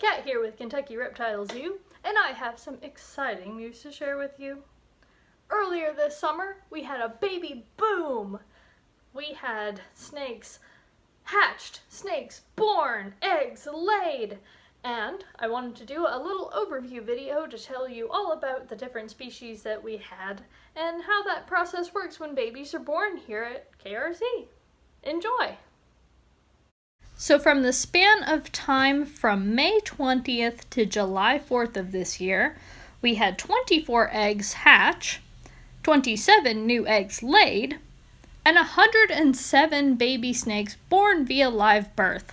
Kat here with Kentucky Reptile Zoo, and I have some exciting news to share with you. Earlier this summer, we had a baby boom! We had snakes hatched, snakes born, eggs laid, and I wanted to do a little overview video to tell you all about the different species that we had and how that process works when babies are born here at KRZ. Enjoy! So from the span of time from May 20th to July 4th of this year, we had 24 eggs hatch, 27 new eggs laid, and 107 baby snakes born via live birth,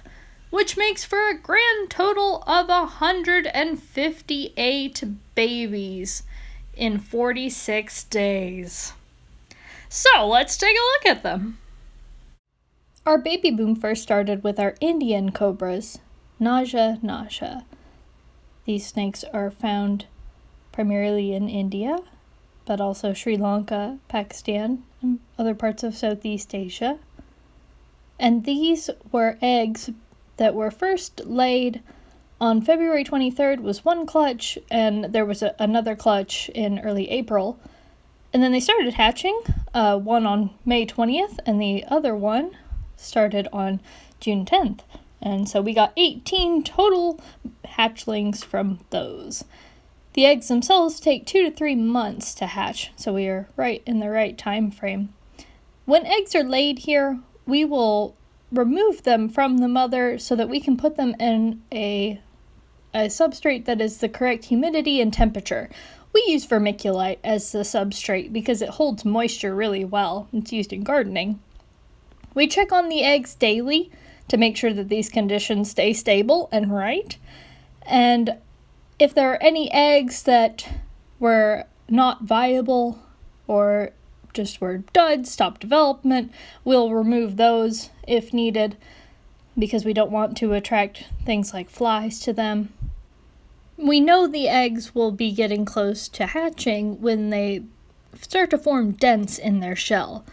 which makes for a grand total of 158 babies in 46 days. So let's take a look at them. Our baby boom first started with our Indian cobras, Naja Naja. These snakes are found primarily in India, but also Sri Lanka, Pakistan, and other parts of Southeast Asia. And these were eggs that were first laid on February 23rd was one clutch, and there was another clutch in early April. And then they started hatching, one on May 20th, and the other one started on June 10th. And so we got 18 total hatchlings from those. The eggs themselves take 2 to 3 months to hatch, so we are right in the right time frame. When eggs are laid here, we will remove them from the mother so that we can put them in a substrate that is the correct humidity and temperature. We use vermiculite as the substrate because it holds moisture really well. It's used in gardening. We check on the eggs daily to make sure that these conditions stay stable and right. And if there are any eggs that were not viable or just were duds, stopped development, we'll remove those if needed because we don't want to attract things like flies to them. We know the eggs will be getting close to hatching when they start to form dents in their shell.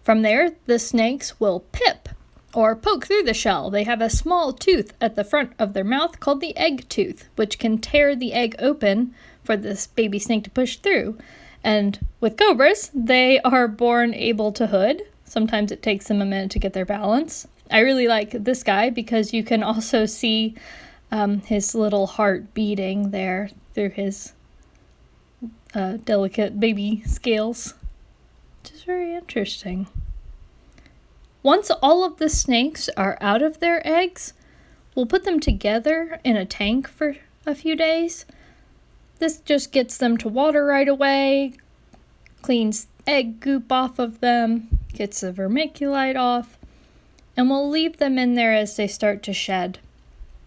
From there, the snakes will pip, or poke through the shell. They have a small tooth at the front of their mouth called the egg tooth, which can tear the egg open for this baby snake to push through. And with cobras, they are born able to hood. Sometimes it takes them a minute to get their balance. I really like this guy because you can also see his little heart beating there through his delicate baby scales. Which is very interesting. Once all of the snakes are out of their eggs, we'll put them together in a tank for a few days. This just gets them to water right away, cleans egg goop off of them, gets the vermiculite off, and we'll leave them in there as they start to shed.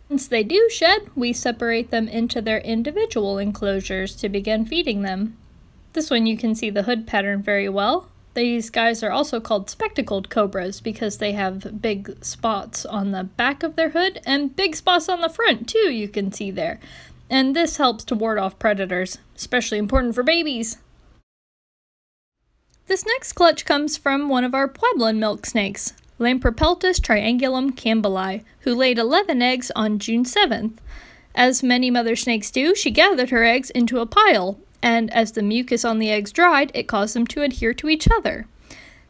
Once they do shed, we separate them into their individual enclosures to begin feeding them. This one you can see the hood pattern very well. These guys are also called spectacled cobras because they have big spots on the back of their hood and big spots on the front too, you can see there. And this helps to ward off predators, especially important for babies. This next clutch comes from one of our Pueblan milk snakes, Lampripeltis triangulum campbelli, who laid 11 eggs on June 7th. As many mother snakes do, she gathered her eggs into a pile, and as the mucus on the eggs dried, it caused them to adhere to each other.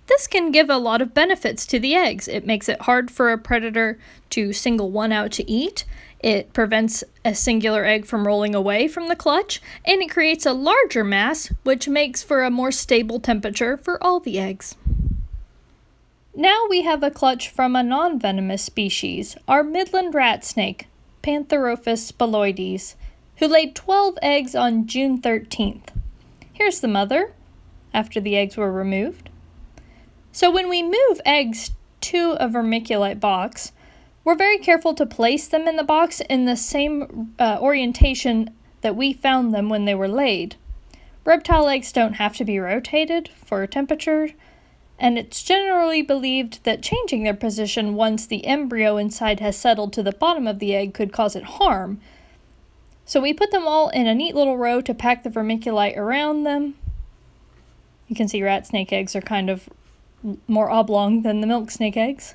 This can give a lot of benefits to the eggs. It makes it hard for a predator to single one out to eat. It prevents a singular egg from rolling away from the clutch, and it creates a larger mass, which makes for a more stable temperature for all the eggs. Now we have a clutch from a non-venomous species, our Midland rat snake, Pantherophis spaloides, who laid 12 eggs on June 13th. Here's the mother, after the eggs were removed. So when we move eggs to a vermiculite box, we're very careful to place them in the box in the same orientation that we found them when they were laid. Reptile eggs don't have to be rotated for temperature, and it's generally believed that changing their position once the embryo inside has settled to the bottom of the egg could cause it harm. So we put them all in a neat little row to pack the vermiculite around them. You can see rat snake eggs are kind of more oblong than the milk snake eggs.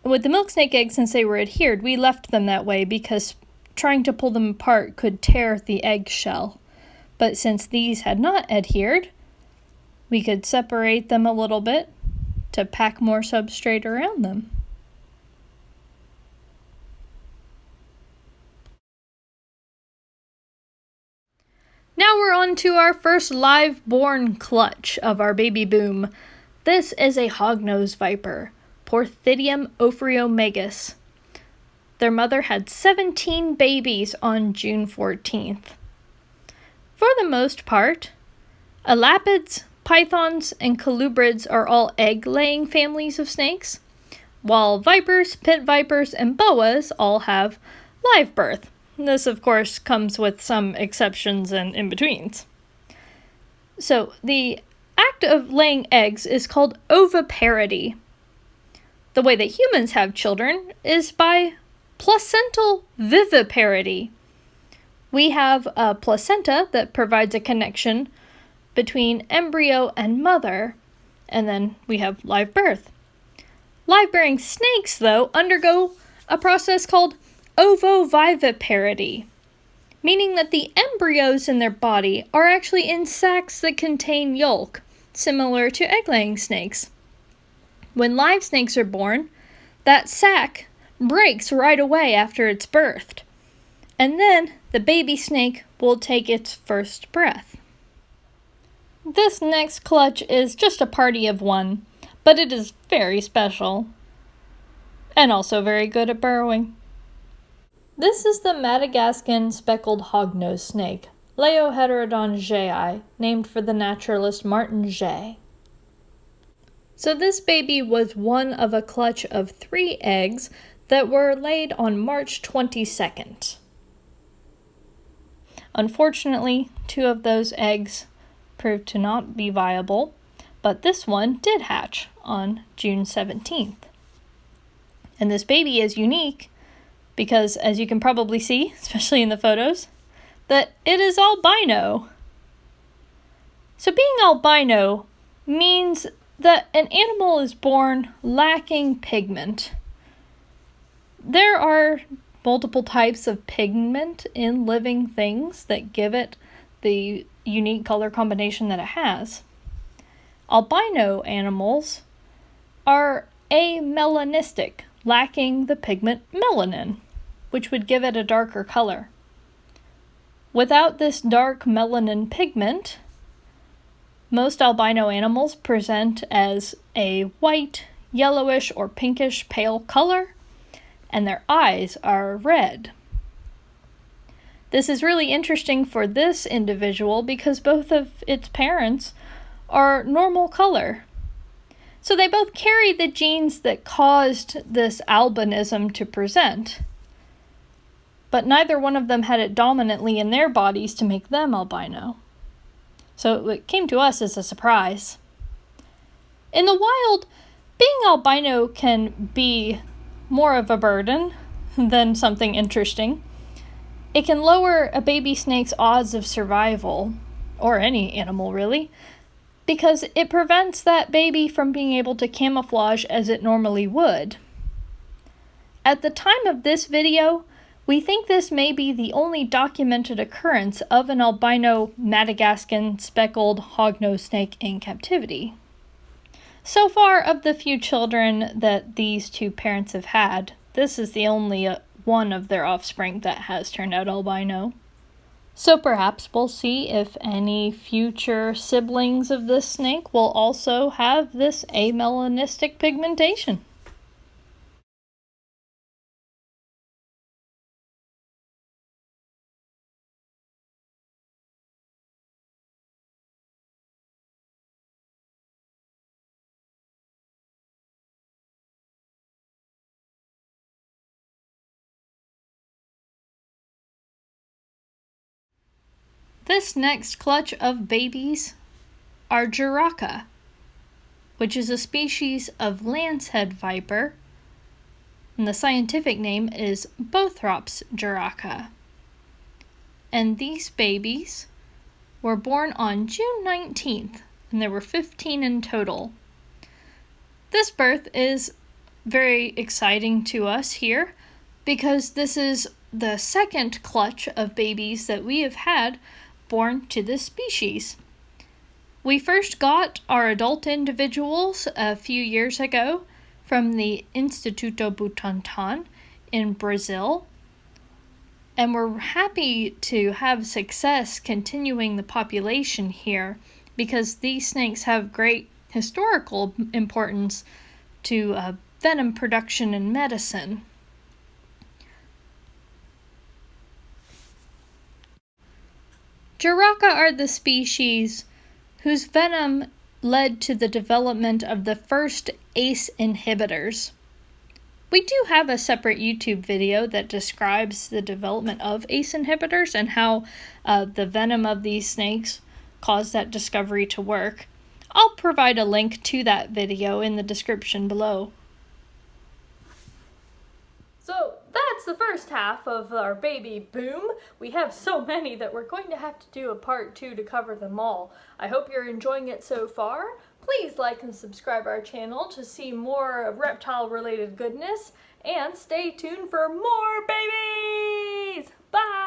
With the milk snake eggs, since they were adhered, we left them that way because trying to pull them apart could tear the egg shell. But since these had not adhered, we could separate them a little bit to pack more substrate around them. Now we're on to our first live-born clutch of our baby boom. This is a hognose viper, Porthidium ophriomegus. Their mother had 17 babies on June 14th. For the most part, elapids, pythons, and colubrids are all egg-laying families of snakes, while vipers, pit vipers, and boas all have live birth. This, of course, comes with some exceptions and in-betweens. So, the act of laying eggs is called oviparity. The way that humans have children is by placental viviparity. We have a placenta that provides a connection between embryo and mother, and then we have live birth. Live-bearing snakes, though, undergo a process called ovoviviparity, meaning that the embryos in their body are actually in sacs that contain yolk, similar to egg-laying snakes. When live snakes are born, that sac breaks right away after it's birthed, and then the baby snake will take its first breath. This next clutch is just a party of one, but it is very special, and also very good at burrowing. This is the Madagascan speckled hognose snake, Leoheterodon jay, named for the naturalist Martin Jay. So this baby was one of a clutch of 3 eggs that were laid on March 22nd. Unfortunately, 2 of those eggs proved to not be viable, but this one did hatch on June 17th. And this baby is unique because, as you can probably see, especially in the photos, that it is albino. So being albino means that an animal is born lacking pigment. There are multiple types of pigment in living things that give it the unique color combination that it has. Albino animals are amelanistic, lacking the pigment melanin, which would give it a darker color. Without this dark melanin pigment, most albino animals present as a white, yellowish, or pinkish pale color, and their eyes are red. This is really interesting for this individual because both of its parents are normal color. So they both carry the genes that caused this albinism to present, but neither one of them had it dominantly in their bodies to make them albino. So it came to us as a surprise. In the wild, being albino can be more of a burden than something interesting. It can lower a baby snake's odds of survival, or any animal really, because it prevents that baby from being able to camouflage as it normally would. At the time of this video, we think this may be the only documented occurrence of an albino Madagascan speckled hognose snake in captivity. So far, of the few children that these 2 parents have had, this is the only one of their offspring that has turned out albino. So perhaps we'll see if any future siblings of this snake will also have this amelanistic pigmentation. This next clutch of babies are Jiraca, which is a species of lancehead viper, and the scientific name is Bothrops jiraca. And these babies were born on June 19th, and there were 15 in total. This birth is very exciting to us here because this is the second clutch of babies that we have had born to this species. We first got our adult individuals a few years ago from the Instituto Butantan in Brazil, and we're happy to have success continuing the population here because these snakes have great historical importance to venom production and medicine. Jararaca are the species whose venom led to the development of the first ACE inhibitors. We do have a separate YouTube video that describes the development of ACE inhibitors and how the venom of these snakes caused that discovery to work. I'll provide a link to that video in the description below. So that's the first half of our baby boom. We have so many that we're going to have to do a part 2 to cover them all. I hope you're enjoying it so far. Please like and subscribe our channel to see more reptile related goodness, and stay tuned for more babies! Bye!